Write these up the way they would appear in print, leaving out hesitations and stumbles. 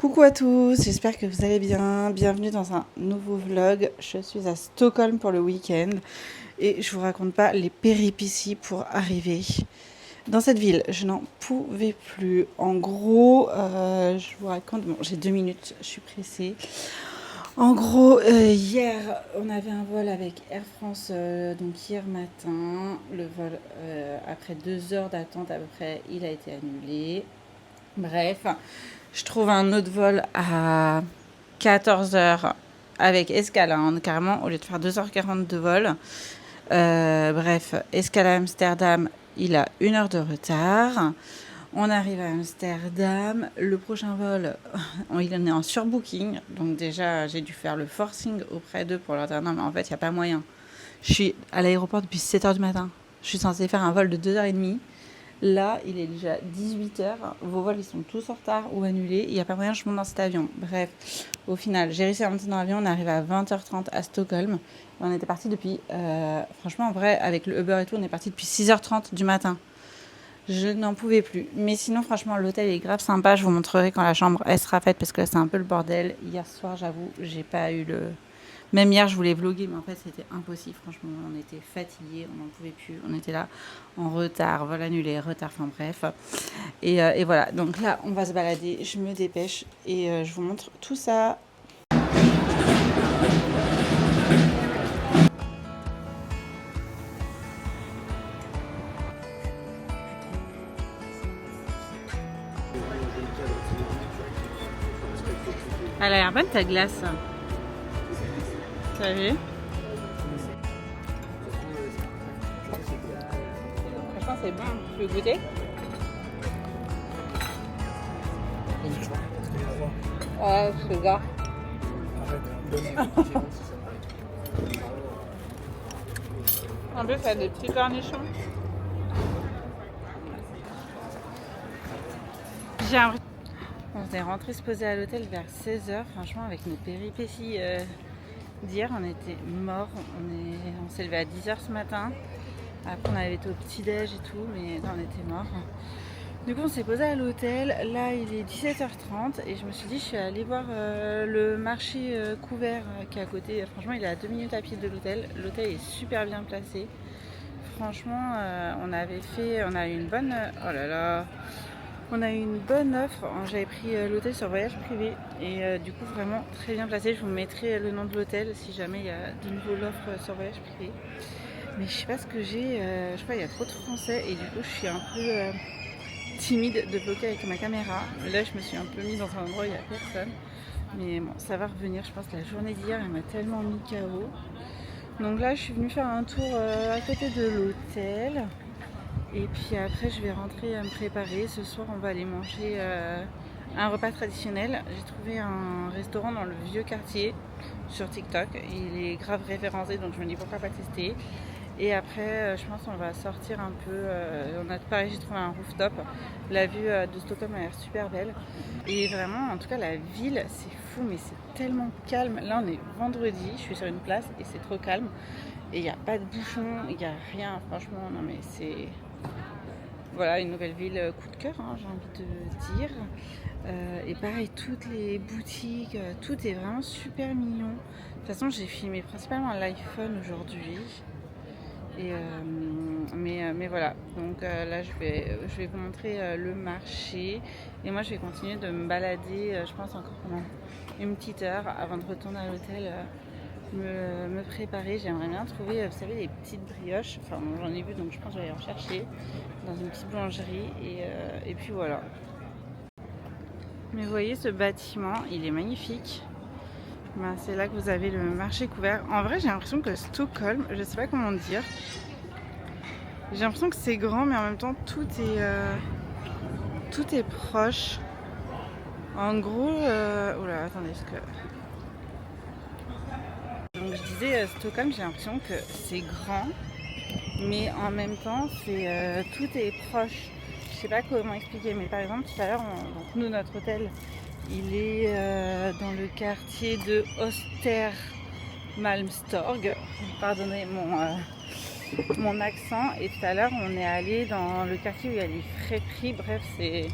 Coucou à tous, j'espère que vous allez bien. Bienvenue dans un nouveau vlog. Je suis à Stockholm pour le week-end et je vous raconte pas les péripéties pour arriver dans cette ville. Je n'en pouvais plus. En gros, je vous raconte, bon, j'ai 2 minutes, je suis pressée. En gros, hier, on avait un vol avec Air France, donc hier matin. Le vol, après 2 heures d'attente à peu près, il a été annulé. Bref, je trouve un autre vol à 14 heures avec escale, hein, carrément, au lieu de faire 2h40 de vol. Bref, escale à Amsterdam, il a 1 heure de retard. On arrive à Amsterdam. Le prochain vol, il en est en surbooking. Donc déjà, j'ai dû faire le forcing auprès d'eux pour leur dire non, mais en fait, il n'y a pas moyen. Je suis à l'aéroport depuis 7h du matin. Je suis censée faire un vol de 2h30. Là, il est déjà 18h. Vos vols, ils sont tous en retard ou annulés. Il n'y a pas moyen que je monte dans cet avion. Bref, au final, j'ai réussi à monter dans l'avion. On est arrivé à 20h30 à Stockholm. On était parti depuis... franchement, en vrai, avec le Uber et tout, on est parti depuis 6h30 du matin. Je n'en pouvais plus. Mais sinon, franchement, l'hôtel est grave sympa. Je vous montrerai quand la chambre elle sera faite parce que là, c'est un peu le bordel. Hier soir, j'avoue, j'ai pas eu le... Même hier, je voulais vlogger, mais en fait, c'était impossible. Franchement, on était fatigués, on n'en pouvait plus. On était là en retard, vol annulé, retard, enfin bref. Et voilà, donc là, on va se balader. Je me dépêche et je vous montre tout ça. Elle a l'air bonne ta glace. T'as vu? Franchement, c'est bon. Tu veux goûter? Ouais, ce gars. En plus, elle a des petits cornichons. J'ai un... On est rentré se poser à l'hôtel vers 16h. Franchement, avec nos péripéties d'hier, on était morts. On s'est levé à 10h ce matin. Après, on avait été au petit-déj et tout, mais on était morts. Du coup, on s'est posé à l'hôtel. Là, il est 17h30 et je me suis dit, je suis allée voir le marché couvert qui est à côté. Franchement, il est à 2 minutes à pied de l'hôtel. L'hôtel est super bien placé. Franchement, on a eu une bonne... oh là là, on a eu une bonne offre. J'avais pris l'hôtel sur voyage privé et du coup, vraiment très bien placé. Je vous mettrai le nom de l'hôtel si jamais il y a de nouveau l'offre sur voyage privé. Mais je sais pas ce que j'ai. Je crois qu'il y a trop de français et du coup, je suis un peu... timide de bloquer avec ma caméra. Là, je me suis un peu mis dans un endroit où il n'y a personne. Mais bon, ça va revenir. Je pense que la journée d'hier, elle m'a tellement mis KO. Donc là, je suis venue faire un tour à côté de l'hôtel. Et puis après, je vais rentrer à me préparer. Ce soir, on va aller manger un repas traditionnel. J'ai trouvé un restaurant dans le vieux quartier sur TikTok. Il est grave référencé, donc je me dis pourquoi pas tester. Et après, je pense qu'on va sortir un peu. Pareil, j'ai trouvé un rooftop. La vue de Stockholm a l'air super belle. Et vraiment, en tout cas, la ville, c'est fou, mais c'est tellement calme. Là, on est vendredi, je suis sur une place et c'est trop calme. Et il n'y a pas de bouchons, il n'y a rien. Franchement, non, mais c'est... Voilà, une nouvelle ville coup de cœur, hein, j'ai envie de dire. Et pareil, toutes les boutiques, tout est vraiment super mignon. De toute façon, j'ai filmé principalement à l'iPhone aujourd'hui. Mais voilà, donc là je vais vous montrer le marché et moi je vais continuer de me balader, je pense encore pendant une petite heure avant de retourner à l'hôtel, me préparer. J'aimerais bien trouver, vous savez, des petites brioches, enfin j'en ai vu donc je pense que je vais aller en chercher dans une petite boulangerie et puis voilà. Mais vous voyez ce bâtiment, il est magnifique. Ben, c'est là que vous avez le marché couvert. En vrai, j'ai l'impression que Stockholm, je sais pas comment dire. J'ai l'impression que c'est grand, mais en même temps, tout est proche. En gros, oula, attendez, parce que... Donc, je disais, Stockholm, j'ai l'impression que c'est grand, mais en même temps, tout est proche. Je sais pas comment expliquer, mais par exemple, tout à l'heure, donc nous, notre hôtel, il est dans le quartier de Östermalmstorg. Pardonnez mon accent. Et tout à l'heure, on est allé dans le quartier où il y a les crêperies. Bref, c'est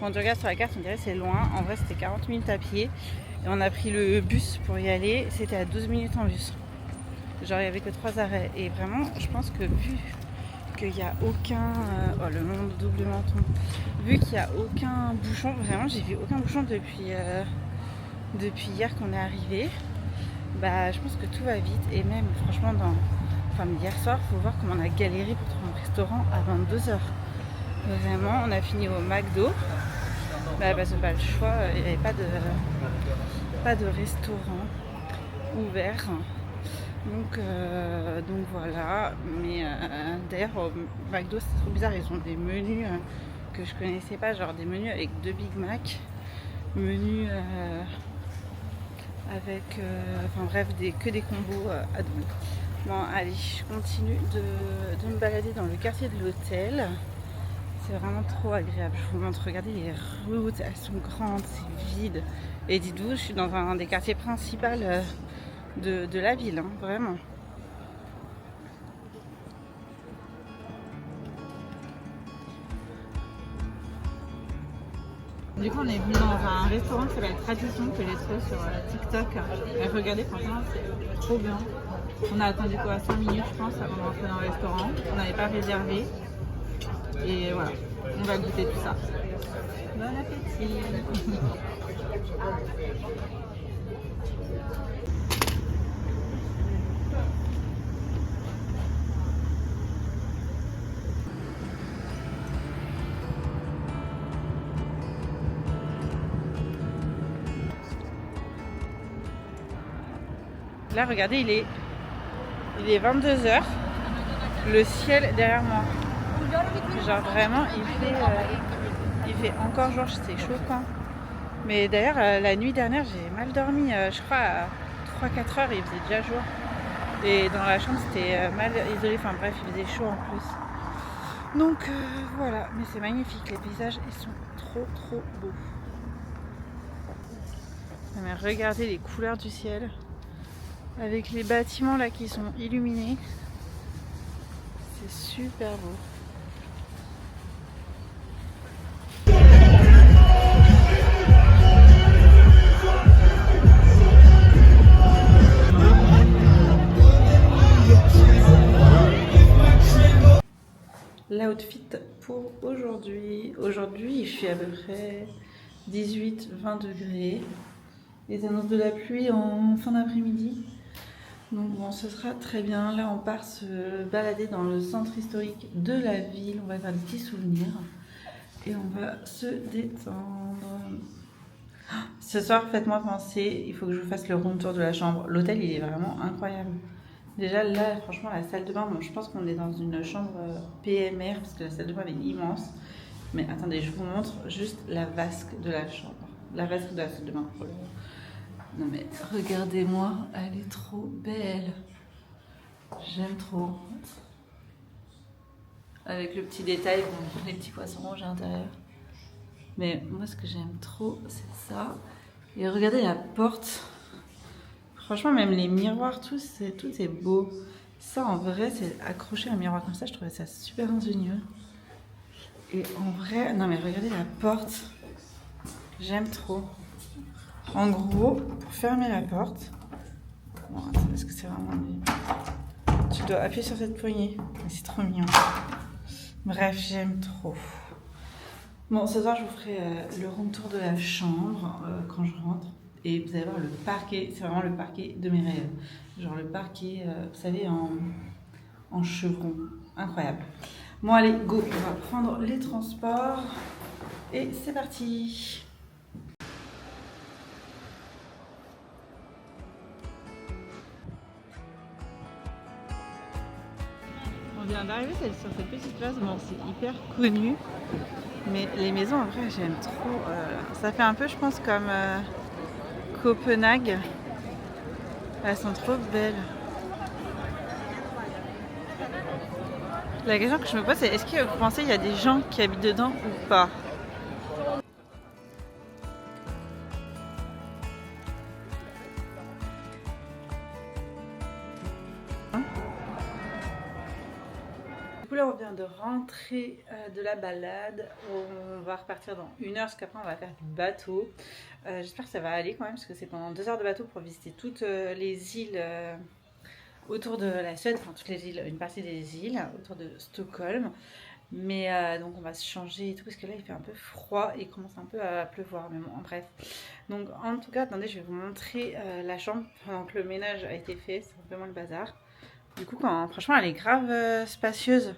Quand tu regardes sur la carte, on dirait que c'est loin. En vrai, c'était 40 minutes à pied. Et on a pris le bus pour y aller. C'était à 12 minutes en bus. Genre, il n'y avait que 3 arrêts. Et vraiment, je pense que vu qu'il n'y a aucun... oh, le monde double menton. Vu qu'il n'y a aucun bouchon, vraiment, j'ai vu aucun bouchon depuis hier qu'on est arrivé. Bah, je pense que tout va vite. Et même, franchement, hier soir, il faut voir comment on a galéré pour trouver un restaurant à 22h. Vraiment, on a fini au McDo. Bah, parce que pas le choix, il n'y avait pas de restaurant ouvert. Donc voilà. Mais d'ailleurs, au McDo, c'est trop bizarre. Ils ont des menus que je connaissais pas, genre des menus avec 2 Big Mac, menus avec, enfin bref, que des combos à double. Bon, allez, je continue de me balader dans le quartier de l'hôtel. C'est vraiment trop agréable. Je vous montre, regardez les routes, elles sont grandes, c'est vide. Et dites-vous, je suis dans un des quartiers principaux de la ville, hein, vraiment. Du coup, on est venu dans un restaurant qui s'appelle Tradition, que j'ai trouvé sur TikTok. Et regardez, franchement, c'est trop bien. On a attendu quoi, 5 minutes, je pense, avant de rentrer dans le restaurant. On n'avait pas réservé. Et voilà, on va goûter tout ça. Bon appétit. Là, regardez, il est 22h. Le ciel derrière moi. Genre vraiment, il fait encore jour, c'est choquant. Mais d'ailleurs, la nuit dernière, j'ai mal dormi. Je crois à 3-4 heures, il faisait déjà jour. Et dans la chambre, c'était mal isolé. Enfin bref, il faisait chaud en plus. Donc voilà, mais c'est magnifique. Les paysages, ils sont trop beaux. Mais regardez les couleurs du ciel. Avec les bâtiments là qui sont illuminés. C'est super beau. L'outfit pour aujourd'hui. Aujourd'hui, il fait à peu près 18-20 degrés. Les annonces de la pluie en fin d'après-midi. Donc bon, ce sera très bien. Là, on part se balader dans le centre historique de la ville. On va faire des petits souvenirs. Et on va se détendre. Ce soir, faites-moi penser, il faut que je vous fasse le room tour de la chambre. L'hôtel, il est vraiment incroyable. Déjà là, franchement, la salle de bain, bon, je pense qu'on est dans une chambre PMR parce que la salle de bain elle est immense. Mais attendez, je vous montre juste la vasque de la chambre. La vasque de la salle de bain. Non mais regardez-moi, elle est trop belle. J'aime trop. Avec le petit détail, bon, les petits poissons rouges à l'intérieur. Mais moi, ce que j'aime trop, c'est ça. Et regardez la porte. Franchement, même les miroirs, tout est beau. Ça, en vrai, c'est accrocher un miroir comme ça, je trouvais ça super ingénieux. Et en vrai, non mais regardez la porte. J'aime trop. En gros, pour fermer la porte... Bon, attends, parce que c'est vraiment... Tu dois appuyer sur cette poignée. C'est trop mignon. Bref, j'aime trop. Bon, ce soir, je vous ferai le room tour de la chambre quand je rentre. Et vous allez voir le parquet, c'est vraiment le parquet de mes rêves. Genre le parquet, vous savez, en chevron. Incroyable. Bon, allez, go, on va prendre les transports. Et c'est parti. On vient d'arriver sur cette petite place. Bon, c'est hyper connu. Mais les maisons, en vrai, j'aime trop. Ça fait un peu, je pense, comme... Copenhague, elles sont trop belles. La question que je me pose, c'est est-ce que vous pensez qu'il y a des gens qui habitent dedans ou pas? Du coup là on vient de rentrer de la balade. On va repartir dans 1 heure parce qu'après on va faire du bateau. J'espère que ça va aller quand même parce que c'est pendant 2 heures de bateau pour visiter toutes les îles autour de la Suède, enfin toutes les îles, une partie des îles autour de Stockholm. Mais donc on va se changer et tout parce que là il fait un peu froid et il commence un peu à pleuvoir. Mais bon, bref. Donc en tout cas, attendez, je vais vous montrer la chambre pendant que le ménage a été fait. C'est vraiment le bazar. Du coup, franchement, elle est grave spacieuse.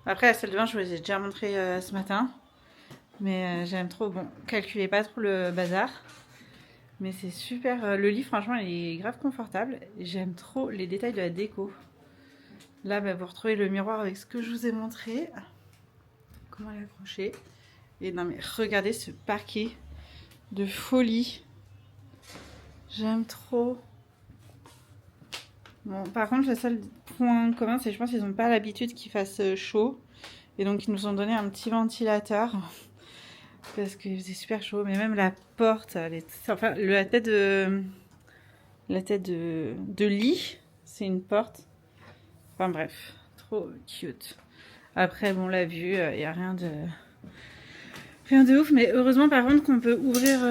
Après, la salle de bain, je vous les ai déjà montré ce matin. Mais j'aime trop. Bon, calculez pas trop le bazar. Mais c'est super. Le lit, franchement, il est grave confortable. J'aime trop les détails de la déco. Là, vous retrouvez le miroir avec ce que je vous ai montré. Comment l'accrocher. Et non, mais regardez ce parquet de folie. J'aime trop. Bon, par contre, le seul point commun, c'est que je pense qu'ils n'ont pas l'habitude qu'il fasse chaud. Et donc, ils nous ont donné un petit ventilateur. Parce qu'il faisait super chaud. Mais même la porte, enfin, la tête de lit, c'est une porte. Enfin bref, trop cute. Après, bon, la vue, il n'y a rien de ouf. Mais heureusement, par contre, qu'on peut ouvrir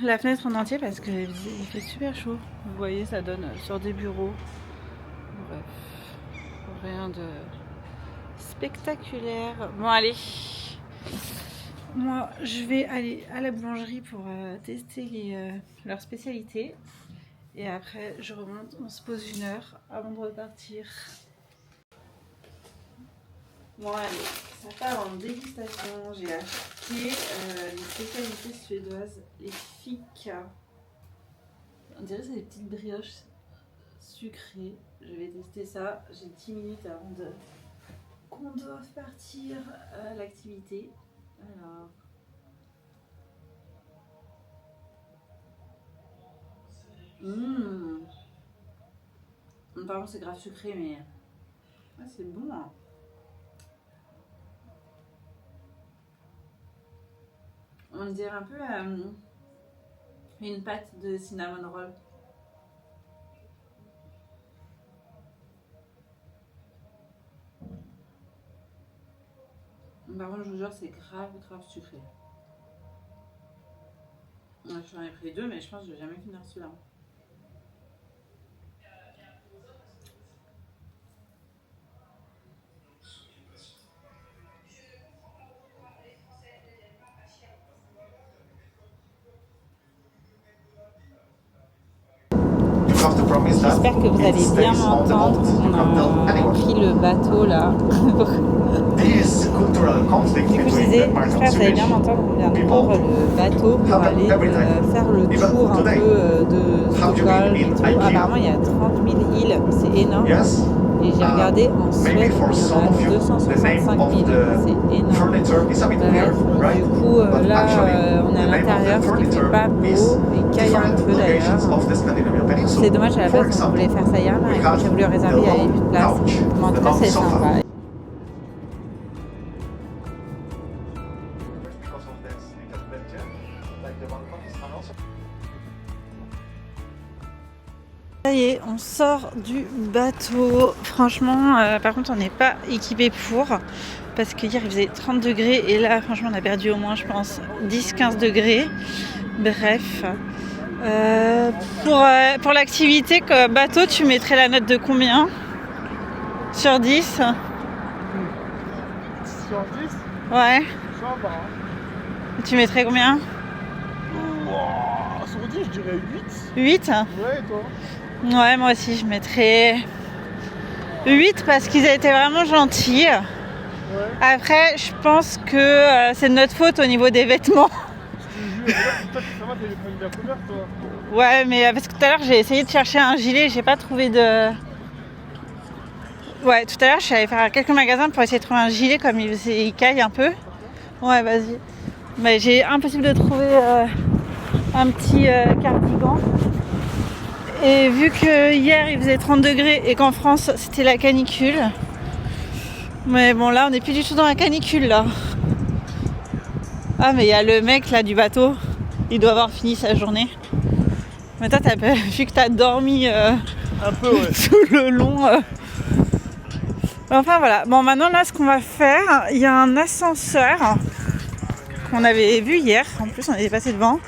la fenêtre en entier parce qu'il fait super chaud. Vous voyez, ça donne sur des bureaux. Bref, rien de spectaculaire. Bon, allez. Moi, je vais aller à la boulangerie pour tester leurs spécialités. Et après, je remonte, on se pose 1 heure avant de repartir. Bon, allez, ça part en dégustation. J'ai acheté les spécialités suédoises, les fika. On dirait que c'est des petites brioches sucrées. Je vais tester ça. J'ai 10 minutes avant qu'on doive partir à l'activité. Alors. Par contre, c'est grave sucré, mais c'est bon. Hein. On dirait un peu une pâte de cinnamon roll. Par contre, je vous jure, c'est grave sucré. J'en ai pris 2, mais je pense que je vais jamais finir celui-là. J'espère que vous allez bien m'entendre. On a pris le bateau là. Du coup, je disais, j'espère que vous allez bien m'entendre. On vient de prendre le bateau pour aller faire le tour un peu de Stockholm et tout. Apparemment, il y a 30 000 îles, c'est énorme. Et j'ai regardé en Suède, il y en a 265 000, c'est énorme. Du coup, là, on est à l'intérieur, ce qui fait pas beau et caille un peu d'ailleurs. C'est dommage, à la base, on voulait faire ça hier, mais j'ai voulu réserver, il y avait plus de place. Mais en tout cas, c'est sympa. Ça y est, on sort du bateau. Franchement, par contre, on n'est pas équipé pour. Parce que hier, il faisait 30 degrés. Et là, franchement, on a perdu au moins, je pense, 10-15 degrés. Bref. Pour l'activité bateau, tu mettrais la note de combien? Sur 10? Sur 10? Ouais. Ça va. Tu mettrais combien? Sur 10, je dirais 8. 8? Ouais, et toi? Ouais, moi aussi, je mettrais 8 parce qu'ils étaient vraiment gentils. Ouais. Après, je pense que c'est de notre faute au niveau des vêtements. Je te jure, toi, ça va, t'as les poignées bien couvertes, toi. Ouais, mais parce que tout à l'heure, j'ai essayé de chercher un gilet, j'ai pas trouvé de... Ouais, tout à l'heure, je suis allée faire quelques magasins pour essayer de trouver un gilet comme il caille un peu. Ouais, vas-y. Mais j'ai impossible de trouver un petit cardigan. Et vu que hier il faisait 30 degrés et qu'en France c'était la canicule. Mais bon, là on n'est plus du tout dans la canicule là. Ah, mais il y a le mec là du bateau. Il doit avoir fini sa journée. Mais toi, vu que t'as dormi un peu, ouais. tout le long. Enfin voilà, bon maintenant là ce qu'on va faire, il y a un ascenseur qu'on avait vu hier, en plus on est passé devant.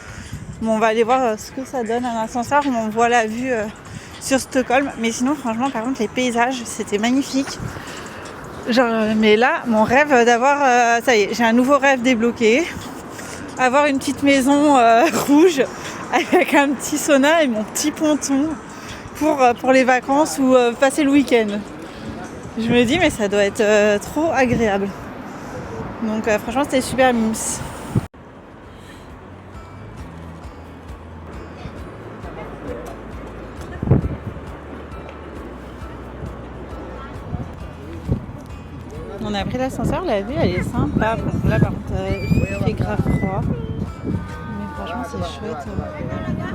Bon, on va aller voir ce que ça donne un ascenseur où on voit la vue sur Stockholm. Mais sinon franchement par contre les paysages c'était magnifique. Genre, mais là mon rêve d'avoir, ça y est, j'ai un nouveau rêve débloqué. Avoir une petite maison rouge avec un petit sauna et mon petit ponton pour les vacances ou passer le week-end. Je me dis mais ça doit être trop agréable. Donc franchement c'était super mimes. On a pris l'ascenseur, la vue elle est sympa. Bon, là par contre il fait grave froid. Mais franchement c'est chouette.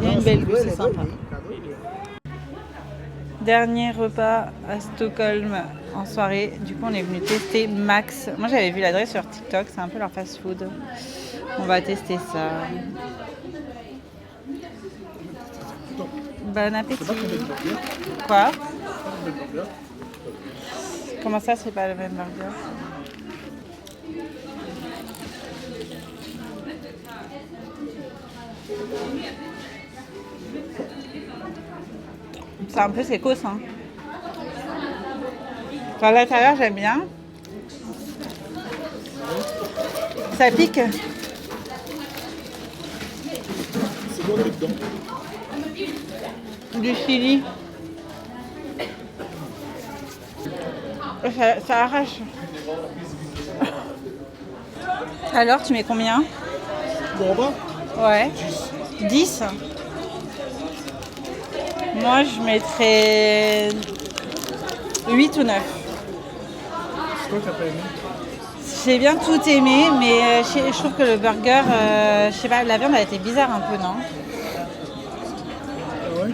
Il y a une belle vue, c'est sympa. Dernier repas à Stockholm en soirée. Du coup on est venu tester Max. Moi j'avais vu l'adresse sur TikTok, c'est un peu leur fast food. On va tester ça. Bon appétit. Quoi? Comment ça c'est pas le même burger? C'est un peu sécos, hein. Enfin, à l'intérieur, j'aime bien. Ça pique. C'est bon dedans. Du chili. Ça arrache. Alors, tu mets combien? Bon, bah. Ouais. 10. Moi, je mettrais 8 ou 9. C'est quoi que t'as pas aimé? J'ai bien tout aimé, mais je trouve que le burger, je sais pas, la viande a été bizarre un peu, non? Ah ouais?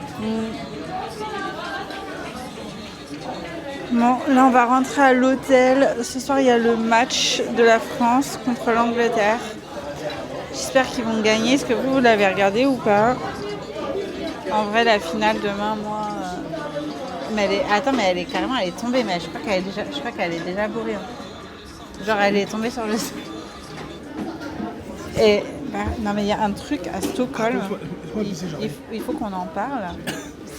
Bon, là on va rentrer à l'hôtel. Ce soir il y a le match de la France contre l'Angleterre. J'espère qu'ils vont gagner. Est-ce que vous l'avez regardé ou pas? En vrai la finale demain, moi... Mais elle est... Attends, mais elle est carrément elle est tombée, mais je crois qu'elle est déjà bourrée. Hein. Genre elle est tombée sur le... Et bah, non mais il y a un truc à Stockholm, il faut qu'on en parle.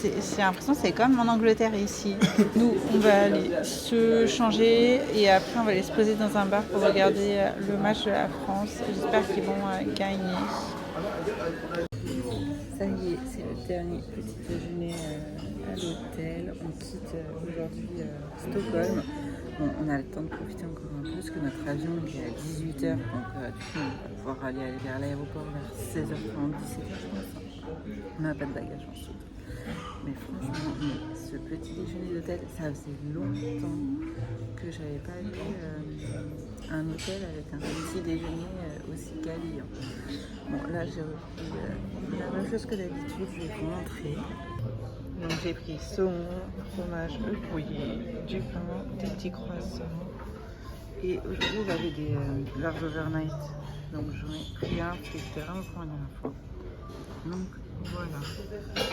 J'ai l'impression que c'est comme en Angleterre ici. Nous, on va aller se changer et après on va aller se poser dans un bar pour regarder le match de la France. J'espère qu'ils vont gagner. Ça y est, c'est le dernier petit déjeuner à l'hôtel. On quitte aujourd'hui Stockholm. Bon, on a le temps de profiter encore un peu parce que notre avion est à 18h. Donc du coup, on va pouvoir aller vers l'aéroport vers 16h30, 17h je pense. On n'a pas de bagages en dessous. Mais franchement, ce petit déjeuner d'hôtel, ça faisait longtemps que j'avais pas eu un hôtel avec un petit déjeuner aussi quali. Bon, là j'ai repris la même chose que d'habitude, je vais vous montrer. Donc j'ai pris saumon, fromage brouillé, du pain, des petits croissants. Et aujourd'hui j'avais des larges overnight. Donc j'en ai pris un, c'était vraiment pour la dernière fois. Donc voilà.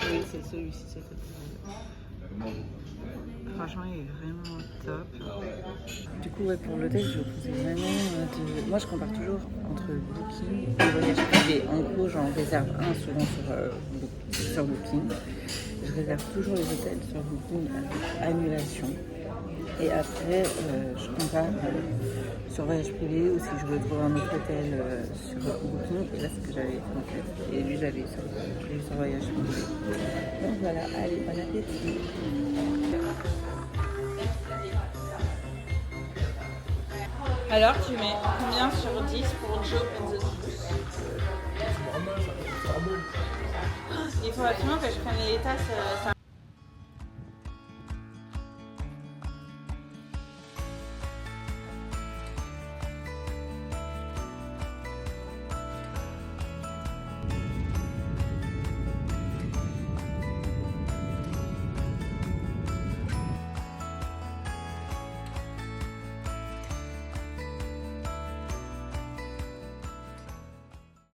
Oui, c'est celui-ci, c'est celui-là. Franchement, il est vraiment top. Du coup, ouais, pour l'hôtel, je vous conseille vraiment Moi, je compare toujours entre Booking et voyage privé. En gros, j'en réserve un souvent sur Booking. Je réserve toujours les hôtels sur Booking avec annulation. Et après, je compare sur voyage privé ou si je veux trouver un autre hôtel sur Booking. Et là, c'est ce que j'avais en fait. Et lui, j'avais sur voyage privé. Donc voilà, allez, bon appétit. Alors, tu mets combien sur 10 pour Joe and the Juice? Il faut absolument que je prenne les tasses.